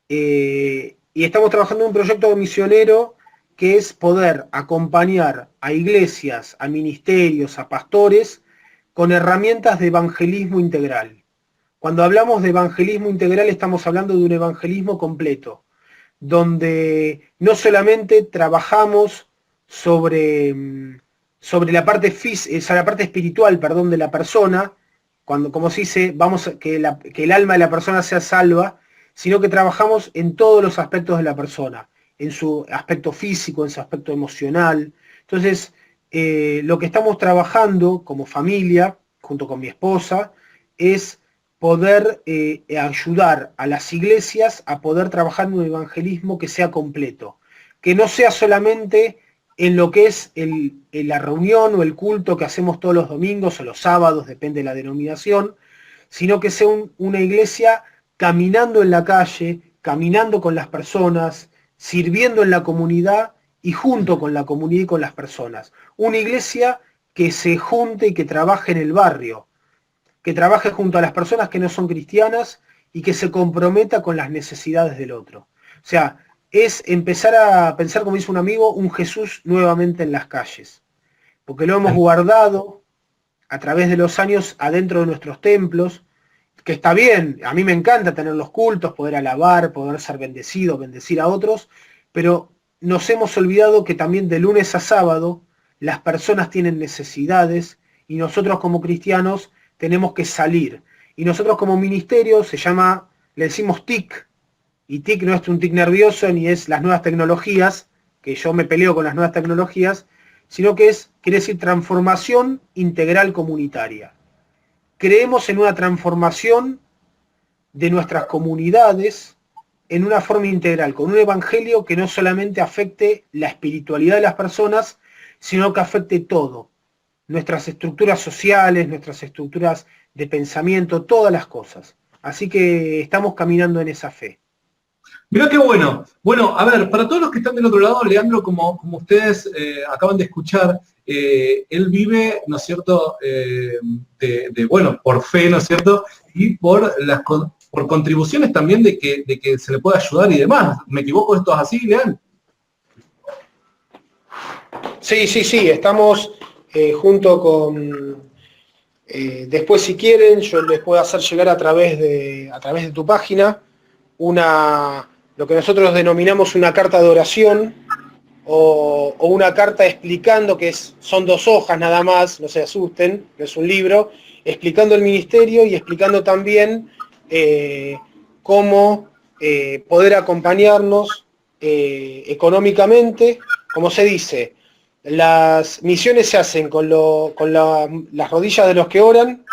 Y estamos trabajando en un proyecto misionero que es poder acompañar a iglesias, a ministerios, a pastores, con herramientas de evangelismo integral. Cuando hablamos de evangelismo integral estamos hablando de un evangelismo completo, donde no solamente trabajamos sobre la parte la parte espiritual, perdón, de la persona, cuando, como se dice, que el alma de la persona sea salva, sino que trabajamos en todos los aspectos de la persona, en su aspecto físico, en su aspecto emocional. Entonces, lo que estamos trabajando como familia, junto con mi esposa, es poder ayudar a las iglesias a poder trabajar en un evangelismo que sea completo, que no sea solamente en lo que es la reunión o el culto que hacemos todos los domingos o los sábados, depende de la denominación, sino que sea una iglesia caminando en la calle, caminando con las personas, sirviendo en la comunidad y junto con la comunidad y con las personas. Una iglesia que se junte y que trabaje en el barrio, que trabaje junto a las personas que no son cristianas y que se comprometa con las necesidades del otro. O sea, es empezar a pensar, como dice un amigo, un Jesús nuevamente en las calles, porque lo hemos guardado a través de los años adentro de nuestros templos, que está bien, a mí me encanta tener los cultos, poder alabar, poder ser bendecido, bendecir a otros, pero nos hemos olvidado que también de lunes a sábado las personas tienen necesidades y nosotros como cristianos tenemos que salir. Y nosotros como ministerio le decimos TIC, y TIC no es un TIC nervioso ni es las nuevas tecnologías, que yo me peleo con las nuevas tecnologías, sino que quiere decir transformación integral comunitaria. Creemos en una transformación de nuestras comunidades en una forma integral, con un evangelio que no solamente afecte la espiritualidad de las personas, sino que afecte todo, nuestras estructuras sociales, nuestras estructuras de pensamiento, todas las cosas. Así que estamos caminando en esa fe. Mirá qué bueno. Bueno, a ver, para todos los que están del otro lado, Leandro, como ustedes acaban de escuchar, él vive, ¿no es cierto?, bueno, por fe, ¿no es cierto?, y por contribuciones también de que se le pueda ayudar y demás. ¿Me equivoco? ¿Esto es así, Leandro? Sí, estamos junto con... después, si quieren, yo les puedo hacer llegar a través de tu página lo que nosotros denominamos una carta de oración o una carta explicando son 2 hojas nada más, no se asusten, no es un libro, explicando el ministerio y explicando también cómo poder acompañarnos económicamente. Como se dice, las misiones se hacen con las rodillas de los que oran,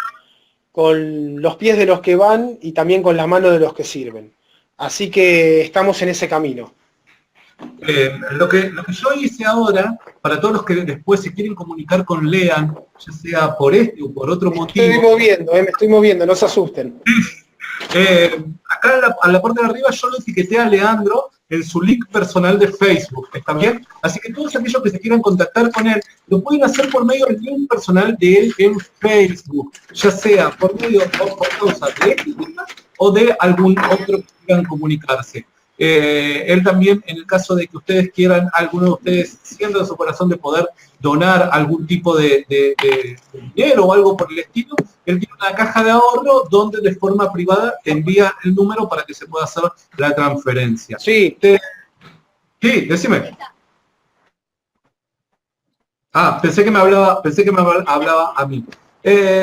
con los pies de los que van y también con las manos de los que sirven. Así que estamos en ese camino. Lo que yo hice ahora, para todos los que después se quieren comunicar con Lean, ya sea por este o por otro motivo. Me estoy moviendo, no se asusten. Acá a la parte de arriba yo lo etiqueté a Leandro en su link personal de Facebook, ¿está bien? Así que todos aquellos que se quieran contactar con él, lo pueden hacer por medio del link personal de él en Facebook, ya sea por medio por causa de él o de algún otro que quieran comunicarse. Él también, en el caso de que ustedes quieran, alguno de ustedes siendo de su corazón de poder donar algún tipo de dinero o algo por el estilo, él tiene una caja de ahorro donde de forma privada te envía el número para que se pueda hacer la transferencia. Sí. Sí, decime. Pensé que me hablaba a mí.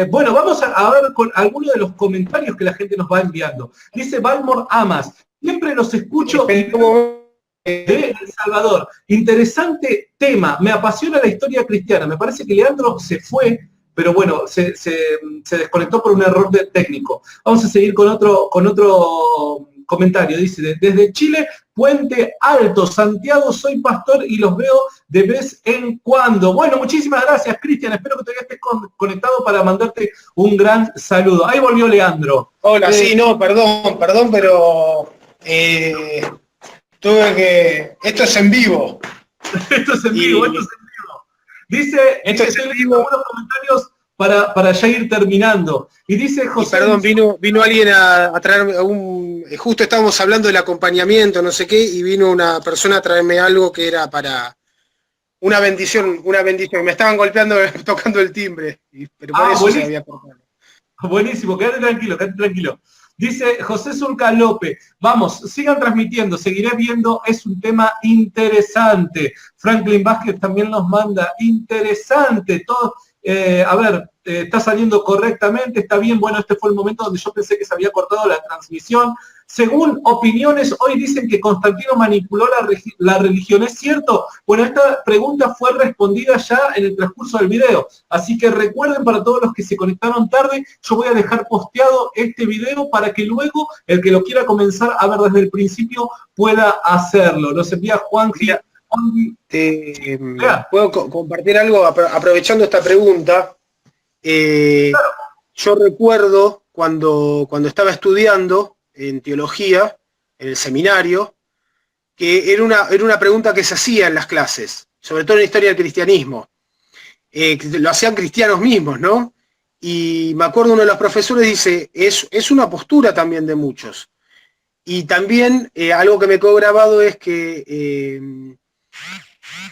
Bueno, vamos a ver con algunos de los comentarios que la gente nos va enviando. Dice Balmor Amas, siempre los escucho de El Salvador. Interesante tema, me apasiona la historia cristiana. Me parece que Leandro se fue, pero bueno, se desconectó por un error técnico. Vamos a seguir con otro comentario. Dice, desde Chile, Puente Alto, Santiago, soy pastor y los veo de vez en cuando. Bueno, muchísimas gracias, Cristian. Espero que todavía estés conectado para mandarte un gran saludo. Ahí volvió Leandro. Hola, sí, no, perdón, pero tuve que... Esto es en vivo. Esto es en vivo. Dice, estoy leyendo algunos comentarios para ya ir terminando. Y dice José... Perdón, vino alguien a traerme justo estábamos hablando del acompañamiento, no sé qué, y vino una persona a traerme algo que era para una bendición. Me estaban golpeando, tocando el timbre, pero por eso se había cortado. Buenísimo, quédate tranquilo. Dice José Zulca López, vamos, sigan transmitiendo, seguiré viendo, es un tema interesante. Franklin Vázquez también nos manda, interesante, todo, a ver, está saliendo correctamente, está bien, bueno, este fue el momento donde yo pensé que se había cortado la transmisión. Según opiniones, hoy dicen que Constantino manipuló la religión, ¿es cierto? Bueno, esta pregunta fue respondida ya en el transcurso del video, así que recuerden para todos los que se conectaron tarde, yo voy a dejar posteado este video para que luego el que lo quiera comenzar a ver desde el principio pueda hacerlo. Nos envía Juanji. ¿Puedo compartir algo aprovechando esta pregunta? Claro. Yo recuerdo cuando estaba estudiando en teología, en el seminario, que era una pregunta que se hacía en las clases, sobre todo en la historia del cristianismo. Lo hacían cristianos mismos, ¿no? Y me acuerdo uno de los profesores dice, es una postura también de muchos. Y también algo que me quedó grabado es que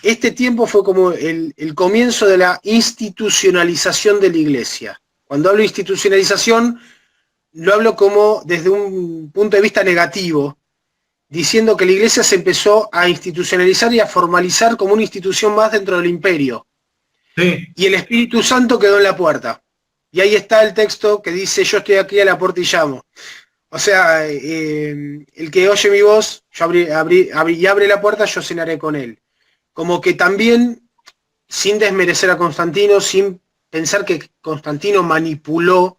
este tiempo fue como el comienzo de la institucionalización de la iglesia. Cuando hablo de institucionalización, lo hablo como desde un punto de vista negativo, diciendo que la iglesia se empezó a institucionalizar y a formalizar como una institución más dentro del imperio. Sí. Y el Espíritu Santo quedó en la puerta. Y ahí está el texto que dice, yo estoy aquí a la puerta y llamo. O sea, el que oye mi voz y abre la puerta, yo cenaré con él. Como que también, sin desmerecer a Constantino, sin pensar que Constantino manipuló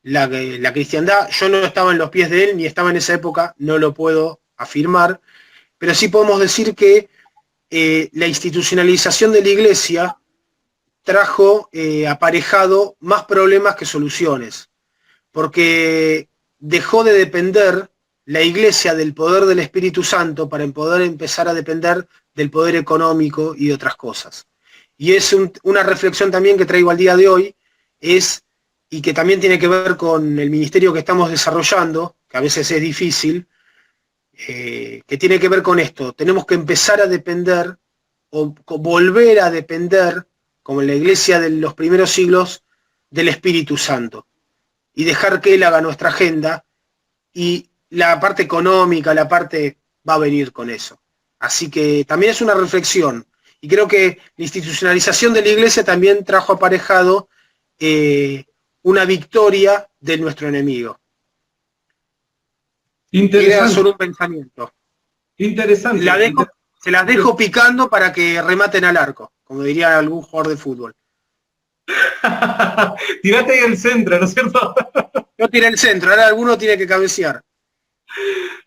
la cristiandad, yo no estaba en los pies de él, ni estaba en esa época, no lo puedo afirmar, pero sí podemos decir que la institucionalización de la iglesia trajo aparejado más problemas que soluciones, porque dejó de depender la iglesia del poder del Espíritu Santo para poder empezar a depender del poder económico y de otras cosas. Y es una reflexión también que traigo al día de hoy, y que también tiene que ver con el ministerio que estamos desarrollando, que a veces es difícil, que tiene que ver con esto. Tenemos que empezar a depender, o volver a depender, como en la iglesia de los primeros siglos, del Espíritu Santo, y dejar que Él haga nuestra agenda, y la parte económica, la parte va a venir con eso. Así que también es una reflexión, y creo que la institucionalización de la iglesia también trajo aparejado una victoria de nuestro enemigo. Interesante. Era solo un pensamiento. Interesante. Se las dejo picando para que rematen al arco, como diría algún jugador de fútbol. Tirate ahí el centro, ¿no es cierto? Yo tiré el centro, ahora alguno tiene que cabecear.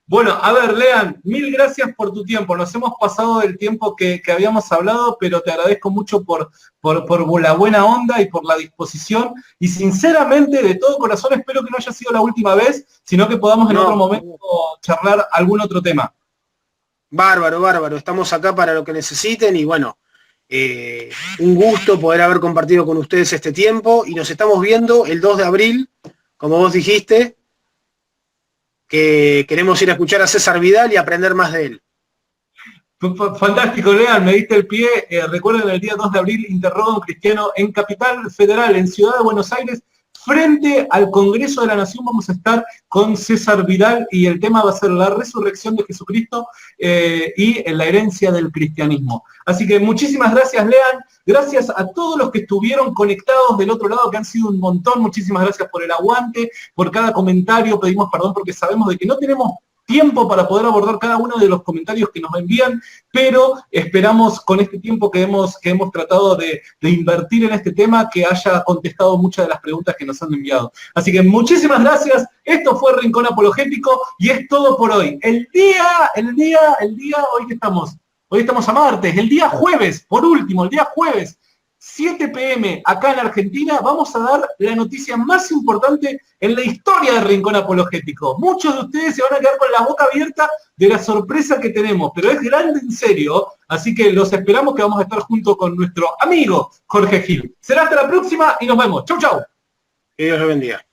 Bueno, a ver, Lean, mil gracias por tu tiempo. Nos hemos pasado del tiempo que habíamos hablado, pero te agradezco mucho por la buena onda y por la disposición. Y sinceramente, de todo corazón, espero que no haya sido la última vez, sino que podamos en otro momento charlar algún otro tema. Bárbaro, bárbaro. Estamos acá para lo que necesiten y bueno, un gusto poder haber compartido con ustedes este tiempo y nos estamos viendo el 2 de abril, como vos dijiste, que queremos ir a escuchar a César Vidal y aprender más de él. Fantástico, Lean, me diste el pie. Recuerden, el día 2 de abril, Interrogo Cristiano en Capital Federal, en Ciudad de Buenos Aires, frente al Congreso de la Nación. Vamos a estar con César Vidal y el tema va a ser la resurrección de Jesucristo y la herencia del cristianismo. Así que muchísimas gracias, Lean. Gracias a todos los que estuvieron conectados del otro lado, que han sido un montón. Muchísimas gracias por el aguante, por cada comentario. Pedimos perdón porque sabemos de que no tenemos tiempo para poder abordar cada uno de los comentarios que nos envían, pero esperamos con este tiempo que hemos tratado de invertir en este tema, que haya contestado muchas de las preguntas que nos han enviado. Así que muchísimas gracias, esto fue Rincón Apologético y es todo por hoy. El día, hoy que estamos, hoy estamos a martes, el día jueves, por último, el día jueves, 7 p.m. acá en Argentina, vamos a dar la noticia más importante en la historia del Rincón Apologético. Muchos de ustedes se van a quedar con la boca abierta de la sorpresa que tenemos, pero es grande en serio, así que los esperamos, que vamos a estar junto con nuestro amigo Jorge Gil. Será hasta la próxima y nos vemos. Chau, chau. Que Dios los bendiga.